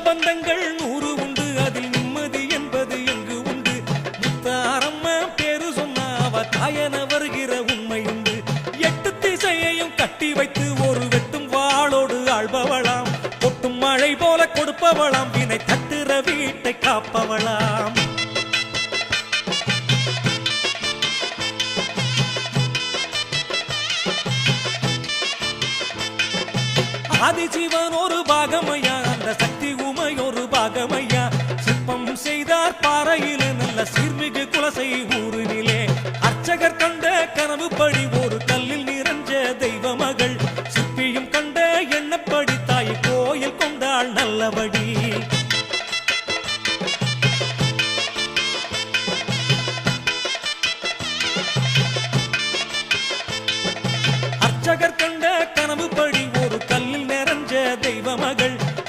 பந்தங்கள் 100 உண்டு, அதில் நிம்மதி என்பது எங்கு உண்டு. முத்தாரம்மா பேரு சொன்னா அவ தாயன வருகிற உண்மையுண்டு. 8 திசையையும் கட்டி வைத்து ஒரு வெட்டும் வாளோடு ஆள்பவளாம். கொட்டும் மழை போல கொடுப்பவளாம், வினை தட்டுற வீட்டை காப்பவளாம். ஆதிசிவன் ஒரு பாகமையா, அந்த சக்தி உமை ஒரு பாகமையா. சிற்பம் செய்தார் பாறையில் நல்ல சீர்மிகு குலசை ஊரினிலே. அர்ச்சகர் கண்ட கனவுப்படி ஒரு கல்லில் நிறைஞ்ச தெய்வ மகள். சிற்பியும் கண்ட எண்ணப்படி தாய் கோயில் கொண்டாள் நல்லபடி.